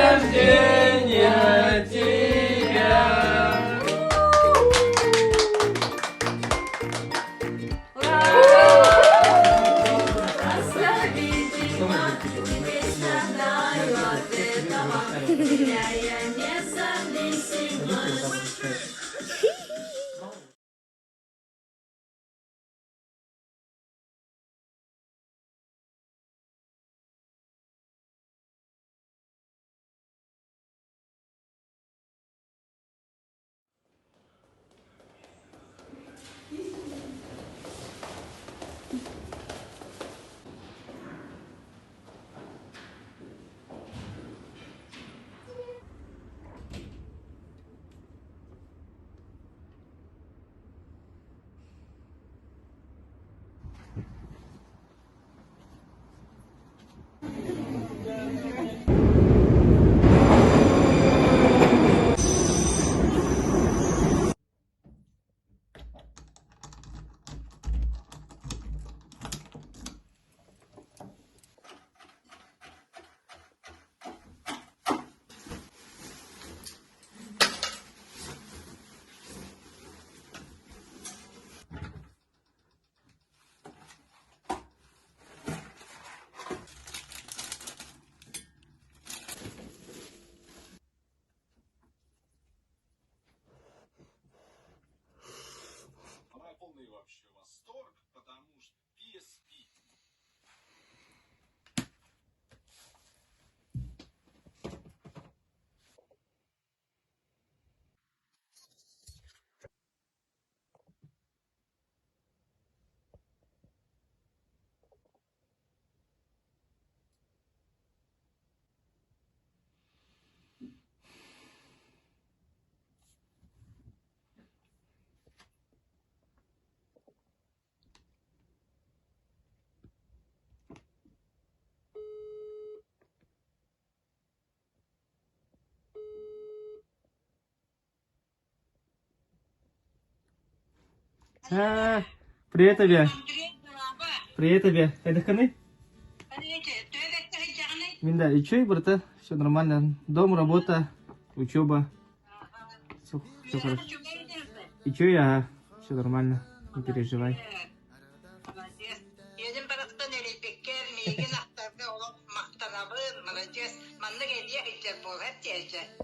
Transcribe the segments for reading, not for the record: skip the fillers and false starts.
рождения тебя! Полный вообще восторг, потому что PSP. Привет тебе. Привет тебе. Айдаханы? Минда, и чё, брата? Все нормально. Дом, работа, учеба. Все хорошо. И чё я? Все нормально. Не переживай.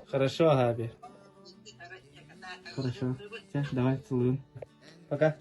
Хорошо, Агаби. Хорошо. Все, давай, целую. Пока.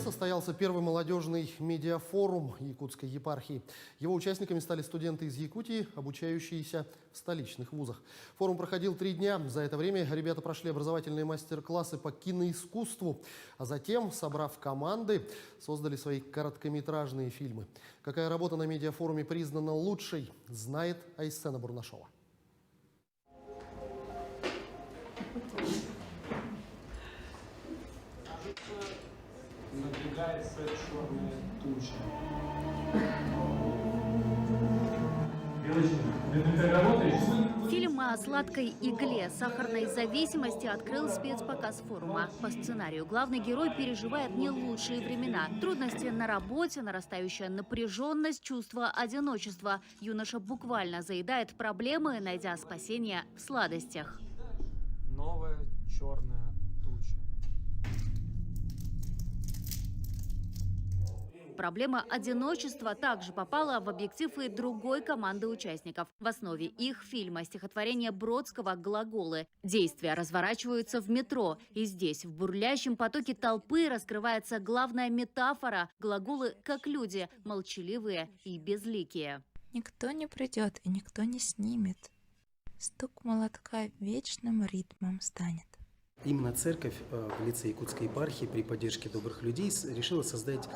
Состоялся первый молодежный медиафорум Якутской епархии. Его участниками стали студенты из Якутии, обучающиеся в столичных вузах. Форум проходил 3 дня. За это время ребята прошли образовательные мастер-классы по киноискусству, а затем, собрав команды, создали свои короткометражные фильмы. Какая работа на медиафоруме признана лучшей, знает Айсена Бурнашова. Надвигается черная туча. Фильм о сладкой игле сахарной зависимости открыл спецпоказ форума. По сценарию главный герой переживает не лучшие времена. Трудности на работе, нарастающая напряженность, чувство одиночества. Юноша буквально заедает проблемы, найдя спасение в сладостях. Новая черная туча. Проблема одиночества также попала в объектив и другой команды участников. В основе их фильма стихотворение Бродского «Глаголы». Действия разворачиваются в метро. И здесь, в бурлящем потоке толпы, раскрывается главная метафора. Глаголы как люди, молчаливые и безликие. Никто не придет и никто не снимет. Стук молотка вечным ритмом станет. Именно церковь в лице Якутской епархии при поддержке добрых людей решила создать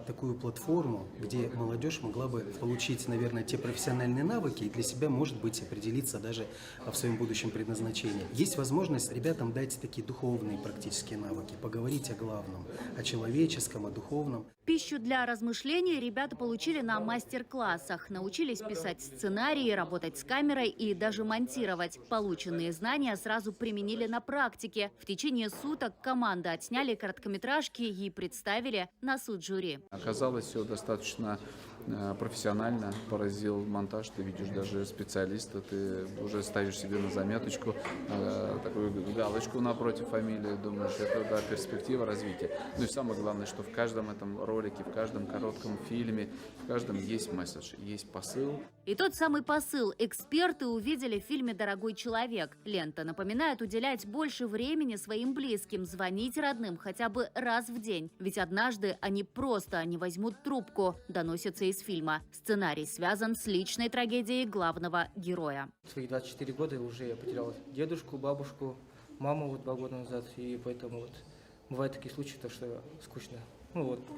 такую платформу, где молодежь могла бы получить, наверное, те профессиональные навыки и для себя, может быть, определиться даже в своем будущем предназначении. Есть возможность ребятам дать такие духовные практические навыки, поговорить о главном, о человеческом, о духовном. Пищу для размышлений ребята получили на мастер-классах. Научились писать сценарии, работать с камерой и даже монтировать. Полученные знания сразу применили на практике. В течение суток команды отсняли короткометражки и представили на суд жюри. Оказалось, все достаточно профессионально. Поразил монтаж. Ты видишь даже специалиста, ты уже ставишь себе на заметочку такую галочку напротив фамилии. Думаешь, это да, перспектива развития. Ну и самое главное, что в каждом этом ролике, в каждом коротком фильме, в каждом есть месседж, есть посыл. И тот самый посыл эксперты увидели в фильме «Дорогой человек». Лента напоминает уделять больше времени своим близким, звонить родным хотя бы раз в день. Ведь однажды они просто не возьмут трубку, доносится из фильма. Сценарий связан с личной трагедией главного героя. В свои 24 года уже я потерял дедушку, бабушку, маму 2 года назад. И поэтому бывают такие случаи, то, что скучно.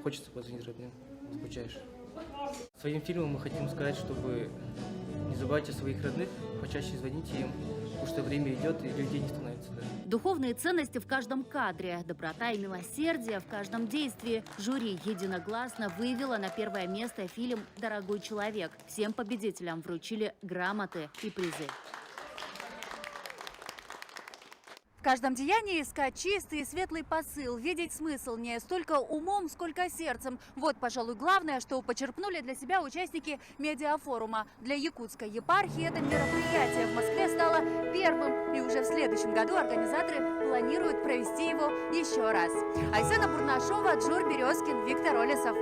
Хочется позвонить родным, скучаешь. Своим фильмом мы хотим сказать, чтобы не забывайте о своих родных, почаще звоните им, потому что время идет и людей не становится. Да. Духовные ценности в каждом кадре, доброта и милосердие в каждом действии. Жюри единогласно вывело на первое место фильм «Дорогой человек». Всем победителям вручили грамоты и призы. В каждом деянии искать чистый и светлый посыл, видеть смысл не столько умом, сколько сердцем. Вот, пожалуй, главное, что почерпнули для себя участники медиафорума. Для Якутской епархии это мероприятие в Москве стало первым. И уже в следующем году организаторы планируют провести его еще раз. Айсена Бурнашова, Джур Березкин, Виктор Олесов.